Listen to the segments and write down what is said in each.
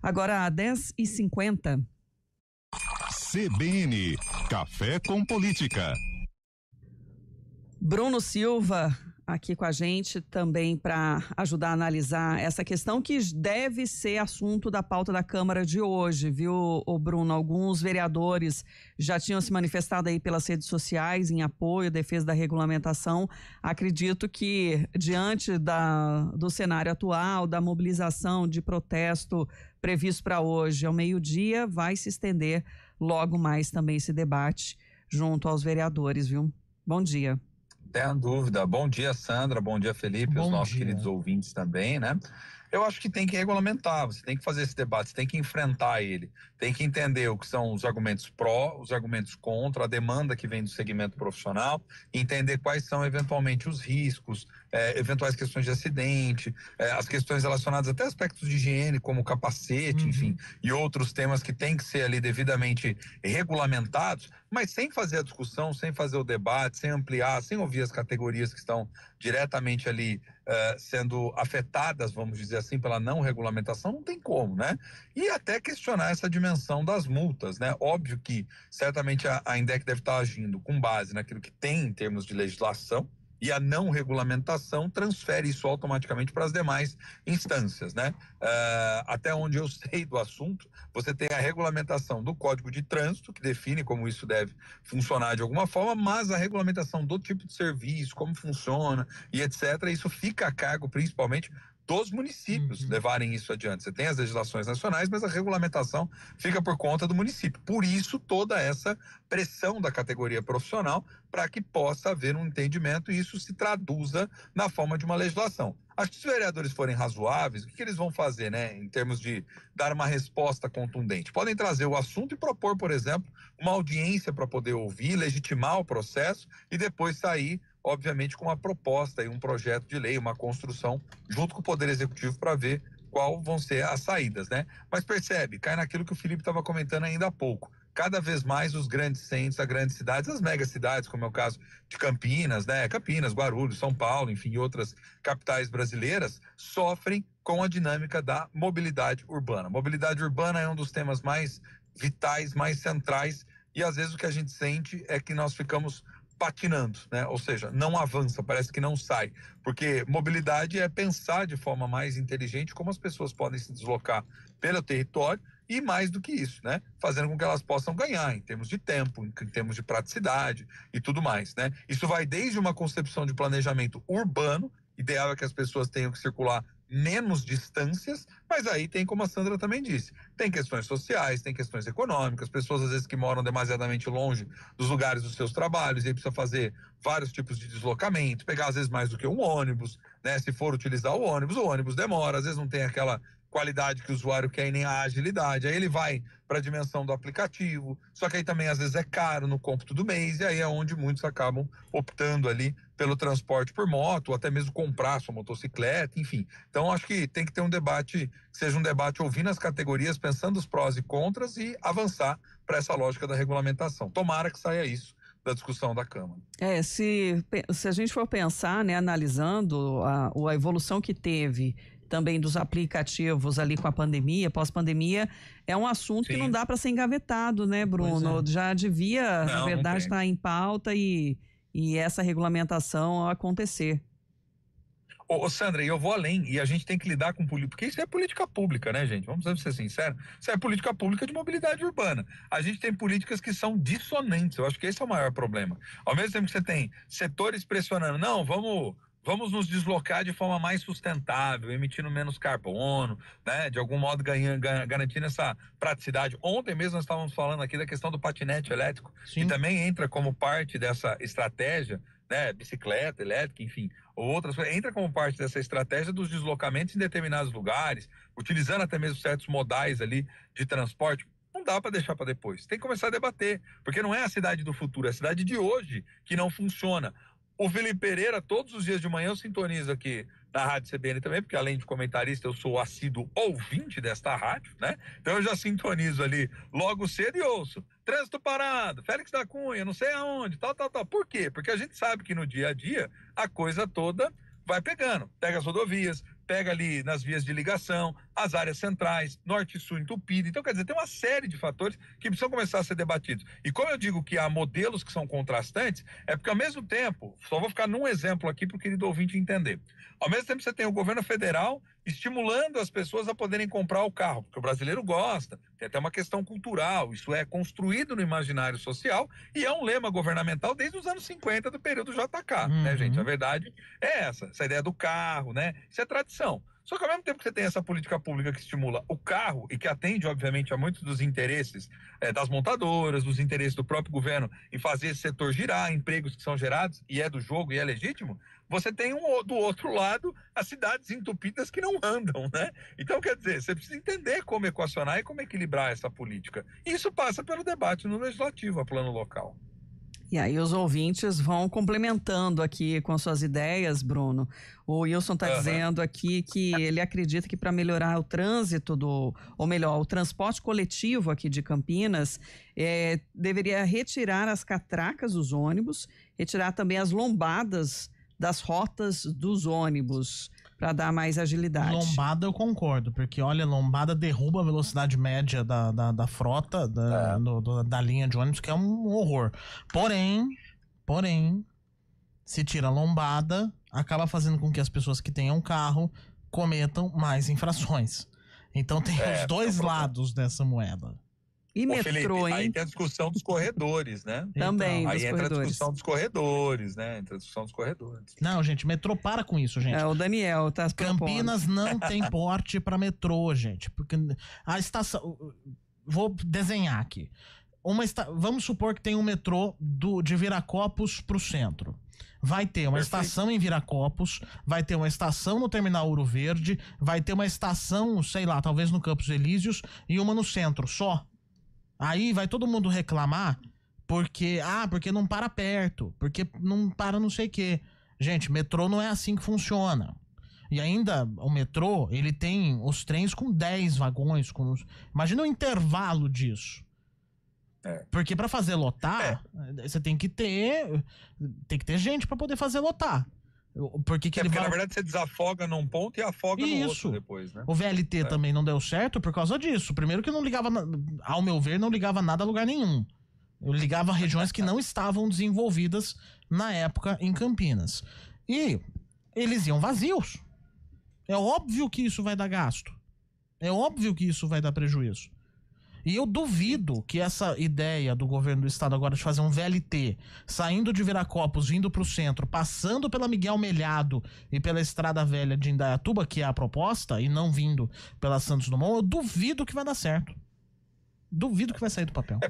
Agora, 10h50. CBN, Café com Política. Bruno Silva aqui com a gente também para ajudar a analisar essa questão que deve ser assunto da pauta da Câmara de hoje, viu, o Bruno? Alguns vereadores já tinham se manifestado aí pelas redes sociais em apoio à defesa da regulamentação. Acredito que diante do cenário atual, da mobilização de protesto previsto para hoje ao meio-dia, vai se estender logo mais também esse debate junto aos vereadores, viu? Bom dia. Sem dúvida. Bom dia, Sandra. Bom dia, Felipe. Os nossos queridos ouvintes também, né? Eu acho que tem que regulamentar, você tem que fazer esse debate, você tem que enfrentar ele, tem que entender o que são os argumentos pró, os argumentos contra, a demanda que vem do segmento profissional, entender quais são eventualmente os riscos, eventuais questões de acidente, as questões relacionadas até a aspectos de higiene, como capacete, enfim, e outros temas que têm que ser ali devidamente regulamentados, mas sem fazer a discussão, sem fazer o debate, sem ampliar, sem ouvir as categorias que estão diretamente ali sendo afetadas, vamos dizer assim, pela não regulamentação, não tem como, né? E até questionar essa dimensão das multas, né? Óbvio que certamente a INDEC deve estar agindo com base naquilo que tem em termos de legislação, e a não regulamentação transfere isso automaticamente para as demais instâncias, né? Até onde eu sei do assunto, você tem a regulamentação do Código de Trânsito, que define como isso deve funcionar de alguma forma, mas a regulamentação do tipo de serviço, como funciona e etc., isso fica a cargo principalmente dos municípios levarem isso adiante. Você tem as legislações nacionais, mas a regulamentação fica por conta do município. Por isso, toda essa pressão da categoria profissional para que possa haver um entendimento e isso se traduza na forma de uma legislação. Acho que se os vereadores forem razoáveis, o que eles vão fazer, né, em termos de dar uma resposta contundente? Podem trazer o assunto e propor, por exemplo, uma audiência para poder ouvir, legitimar o processo e depois sair, obviamente, com uma proposta e um projeto de lei, uma construção junto com o Poder Executivo para ver qual vão ser as saídas, né? Mas percebe, cai naquilo que o Felipe estava comentando ainda há pouco. Cada vez mais os grandes centros, as grandes cidades, as megacidades, como é o caso de Campinas, né? Campinas, Guarulhos, São Paulo, enfim, outras capitais brasileiras, sofrem com a dinâmica da mobilidade urbana. Mobilidade urbana é um dos temas mais vitais, mais centrais, e às vezes o que a gente sente é que nós ficamos patinando, né? Ou seja, não avança, parece que não sai, porque mobilidade é pensar de forma mais inteligente como as pessoas podem se deslocar pelo território e mais do que isso, né? Fazendo com que elas possam ganhar em termos de tempo, em termos de praticidade e tudo mais, né? Isso vai desde uma concepção de planejamento urbano, ideal é que as pessoas tenham que circular menos distâncias, mas aí tem, como a Sandra também disse, tem questões sociais, tem questões econômicas, pessoas às vezes que moram demasiadamente longe dos lugares dos seus trabalhos, e aí precisa fazer vários tipos de deslocamento, pegar às vezes mais do que um ônibus, né? Se for utilizar o ônibus demora, às vezes não tem aquela qualidade que o usuário quer e nem a agilidade, aí ele vai para a dimensão do aplicativo, só que aí também às vezes é caro no cômputo do mês, e aí é onde muitos acabam optando ali pelo transporte por moto, ou até mesmo comprar sua motocicleta, enfim. Então acho que tem que ter um debate, que seja um debate ouvindo as categorias, pensando os prós e contras e avançar para essa lógica da regulamentação. Tomara que saia isso da discussão da Câmara. Se a gente for pensar, né, analisando a evolução que teve também dos aplicativos ali com a pandemia, pós-pandemia, é um assunto que não dá para ser engavetado, né, Bruno? Já devia, na verdade, estar em pauta e essa regulamentação acontecer. Ô Sandra, e eu vou além, e a gente tem que lidar com política, porque isso é política pública, né, gente? Vamos ser sinceros, isso é política pública de mobilidade urbana. A gente tem políticas que são dissonantes, eu acho que esse é o maior problema. Ao mesmo tempo que você tem setores pressionando, não, vamos nos deslocar de forma mais sustentável, emitindo menos carbono, né? De algum modo garantindo essa praticidade. Ontem mesmo nós estávamos falando aqui da questão do patinete elétrico, que também entra como parte dessa estratégia, né? Bicicleta elétrica, enfim, ou outras coisas, entra como parte dessa estratégia dos deslocamentos em determinados lugares, utilizando até mesmo certos modais ali de transporte. Não dá para deixar para depois, tem que começar a debater, porque não é a cidade do futuro, é a cidade de hoje que não funciona. O Felipe Pereira, todos os dias de manhã eu sintonizo aqui na Rádio CBN também, porque além de comentarista eu sou assíduo ouvinte desta rádio, né? Então eu já sintonizo ali logo cedo e ouço. Trânsito parado, Félix da Cunha, não sei aonde, tal. Por quê? Porque a gente sabe que no dia a dia a coisa toda vai pegando. Pega as rodovias, pega ali nas vias de ligação, as áreas centrais, norte e sul entupido. Então, quer dizer, tem uma série de fatores que precisam começar a ser debatidos. E como eu digo que há modelos que são contrastantes, é porque ao mesmo tempo, só vou ficar num exemplo aqui para o querido ouvinte entender. Ao mesmo tempo você tem o governo federal estimulando as pessoas a poderem comprar o carro, porque o brasileiro gosta, tem até uma questão cultural, isso é construído no imaginário social e é um lema governamental desde os anos 50 do período JK, né, gente? A verdade é essa ideia do carro, né? Isso é tradição. Só que ao mesmo tempo que você tem essa política pública que estimula o carro e que atende, obviamente, a muitos dos interesses das montadoras, dos interesses do próprio governo em fazer esse setor girar, empregos que são gerados, e é do jogo e é legítimo, você tem do outro lado as cidades entupidas que não andam, né? Então, quer dizer, você precisa entender como equacionar e como equilibrar essa política. E isso passa pelo debate no legislativo, a plano local. E aí os ouvintes vão complementando aqui com suas ideias, Bruno. O Wilson está dizendo aqui que ele acredita que para melhorar o trânsito ou melhor, o transporte coletivo aqui de Campinas, deveria retirar as catracas dos ônibus, retirar também as lombadas das rotas dos ônibus, para dar mais agilidade. Lombada eu concordo, porque olha, lombada derruba a velocidade média da frota, da linha de ônibus, que é um horror. Porém, se tira a lombada, acaba fazendo com que as pessoas que tenham carro cometam mais infrações. Então tem os dois lados dessa moeda. E metrô, Felipe, hein? aí tem a discussão dos corredores, né? Também, então, dos aí entra corredores. a discussão dos corredores, né? Entra a discussão dos corredores. Não, gente, metrô para com isso, gente. O Daniel tá Campinas não tem porte para metrô, gente. Porque a estação... Vou desenhar aqui. Vamos supor que tem um metrô de Viracopos pro centro. Vai ter uma estação em Viracopos, vai ter uma estação no Terminal Ouro Verde, vai ter uma estação, sei lá, talvez no Campos Elíseos e uma no centro, só. Aí vai todo mundo reclamar porque não para perto, porque não para não sei o quê. Gente, metrô não é assim que funciona. E ainda o metrô, ele tem os trens com 10 vagões. Imagina o intervalo disso. Porque para fazer lotar, você tem que ter gente para poder fazer lotar. Porque na verdade você desafoga num ponto e afoga no outro depois, né? O VLT também não deu certo por causa disso. Primeiro que não ligava, ao meu ver, não ligava nada a lugar nenhum. Eu ligava a regiões que não estavam desenvolvidas na época em Campinas. E eles iam vazios. É óbvio que isso vai dar gasto. É óbvio que isso vai dar prejuízo. E eu duvido que essa ideia do governo do estado agora de fazer um VLT, saindo de Viracopos, vindo pro centro, passando pela Miguel Melhado e pela Estrada Velha de Indaiatuba, que é a proposta, e não vindo pela Santos Dumont, eu duvido que vai dar certo. Duvido que vai sair do papel.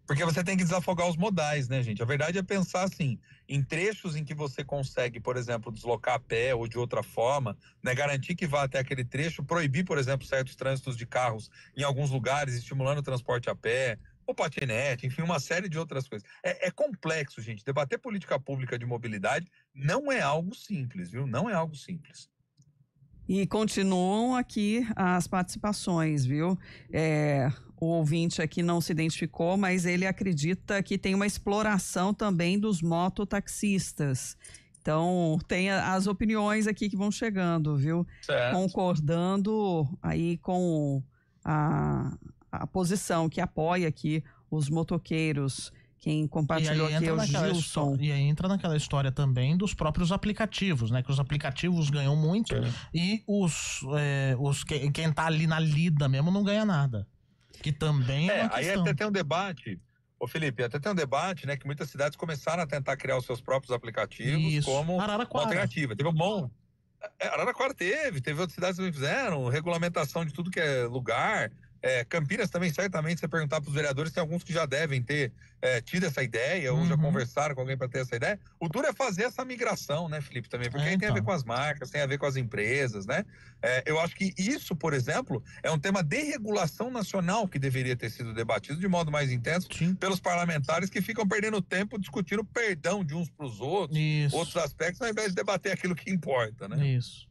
Porque você tem que desafogar os modais, né, gente? A verdade é pensar assim, em trechos em que você consegue, por exemplo, deslocar a pé ou de outra forma, né, garantir que vá até aquele trecho, proibir, por exemplo, certos trânsitos de carros em alguns lugares, estimulando o transporte a pé, ou patinete, enfim, uma série de outras coisas. É complexo, gente. Debater política pública de mobilidade não é algo simples, viu? Não é algo simples. E continuam aqui as participações, viu? O ouvinte aqui não se identificou, mas ele acredita que tem uma exploração também dos mototaxistas. Então, tem as opiniões aqui que vão chegando, viu? Certo. Concordando aí com a posição que apoia aqui os motoqueiros. Quem compartilhou aqui é o Gilson. E aí entra naquela história também dos próprios aplicativos, né? Que os aplicativos ganham muito e quem tá ali na lida mesmo não ganha nada. Que também é uma questão. Aí até tem um debate, Felipe, né? Que muitas cidades começaram a tentar criar os seus próprios aplicativos como Araraquara. Uma alternativa. Teve um bom... Araraquara teve outras cidades também fizeram, regulamentação de tudo que é lugar... Campinas também, certamente, você perguntar para os vereadores, tem alguns que já devem ter tido essa ideia, ou já conversaram com alguém para ter essa ideia. O duro é fazer essa migração, né, Felipe, também, porque aí tem a ver com as marcas, tem a ver com as empresas, né? Eu acho que isso, por exemplo, é um tema de regulação nacional que deveria ter sido debatido de modo mais intenso pelos parlamentares que ficam perdendo tempo discutindo perdão de uns para os outros, outros aspectos, ao invés de debater aquilo que importa, né? Isso.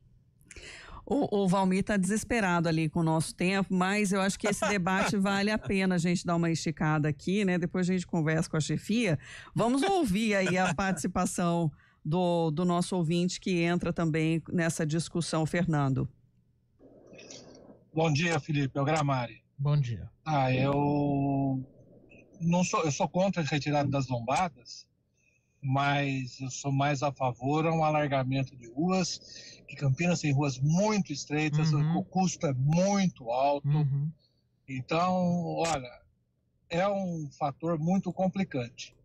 O Valmir está desesperado ali com o nosso tempo, mas eu acho que esse debate vale a pena a gente dar uma esticada aqui, né? Depois a gente conversa com a chefia. Vamos ouvir aí a participação do nosso ouvinte que entra também nessa discussão, Fernando. Bom dia, Felipe. É o Gramari. Bom dia. Eu sou contra a retirada das lombadas, mas eu sou mais a favor a um alargamento de ruas, que Campinas tem ruas muito estreitas, o custo é muito alto. Então, olha, é um fator muito complicante.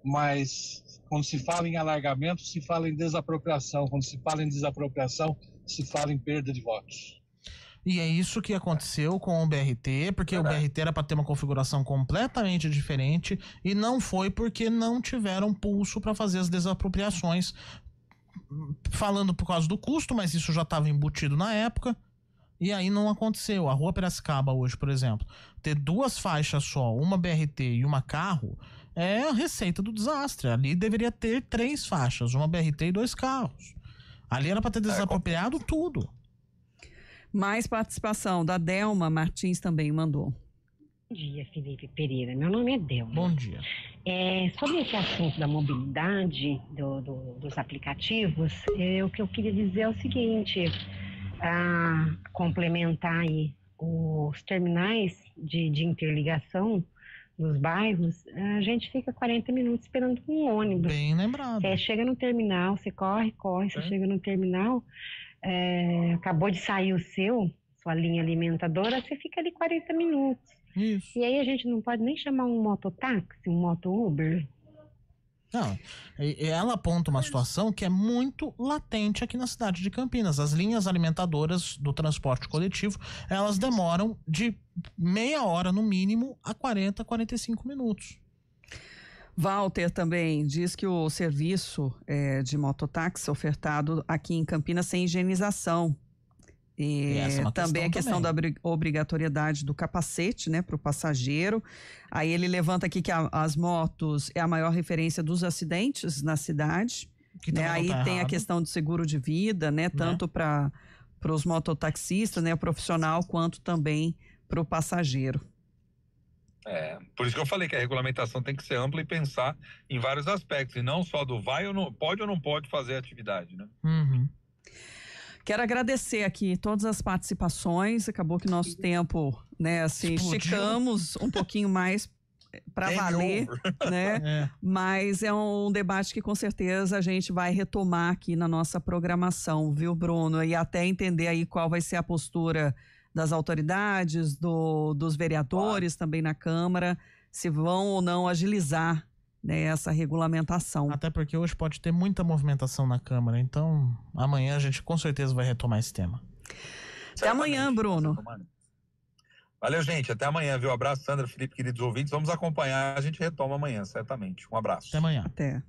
Mas quando se fala em alargamento, se fala em desapropriação. Quando se fala em desapropriação, se fala em perda de votos. E é isso que aconteceu com o BRT, porque o BRT era para ter uma configuração completamente diferente e não foi porque não tiveram pulso para fazer as desapropriações. Falando por causa do custo, mas isso já estava embutido na época. E aí não aconteceu. A Rua Piracicaba hoje, por exemplo, ter 2 faixas só, uma BRT e uma carro, é a receita do desastre. Ali deveria ter 3 faixas, uma BRT e 2 carros. Ali era para ter desapropriado tudo. Mais participação da Delma Martins também mandou. Bom dia, Felipe Pereira. Meu nome é Delma. Bom dia. Sobre esse assunto da mobilidade dos aplicativos, o que eu queria dizer é o seguinte, complementar aí os terminais de interligação dos bairros, a gente fica 40 minutos esperando um ônibus. Bem lembrado. Você chega no terminal, você corre, você chega no terminal, acabou de sair sua linha alimentadora, você fica ali 40 minutos. Isso. E aí a gente não pode nem chamar um mototáxi, um moto-Uber? Não, ela aponta uma situação que é muito latente aqui na cidade de Campinas. As linhas alimentadoras do transporte coletivo, elas demoram de meia hora no mínimo a 40, 45 minutos. Walter também diz que o serviço de mototáxi ofertado aqui em Campinas sem higienização. E também a questão da obrigatoriedade do capacete, né, para o passageiro. Aí ele levanta aqui que as motos é a maior referência dos acidentes na cidade. Né? Aí tem a questão do seguro de vida, né, tanto para os mototaxistas, né, o profissional, quanto também para o passageiro. Por isso que eu falei que a regulamentação tem que ser ampla e pensar em vários aspectos, e não só do pode ou não pode fazer a atividade, né? Quero agradecer aqui todas as participações. Acabou que nosso tempo, né, assim, esticamos um pouquinho mais para valer, né? Mas é um debate que com certeza a gente vai retomar aqui na nossa programação, viu, Bruno? E até entender aí qual vai ser a postura das autoridades, dos vereadores também na Câmara, se vão ou não agilizar, né, essa regulamentação. Até porque hoje pode ter muita movimentação na Câmara, então amanhã a gente com certeza vai retomar esse tema. Até amanhã, Bruno. Valeu, gente. Até amanhã, viu? Abraço, Sandra, Felipe, queridos ouvintes. Vamos acompanhar, a gente retoma amanhã, certamente. Um abraço. Até amanhã. Até.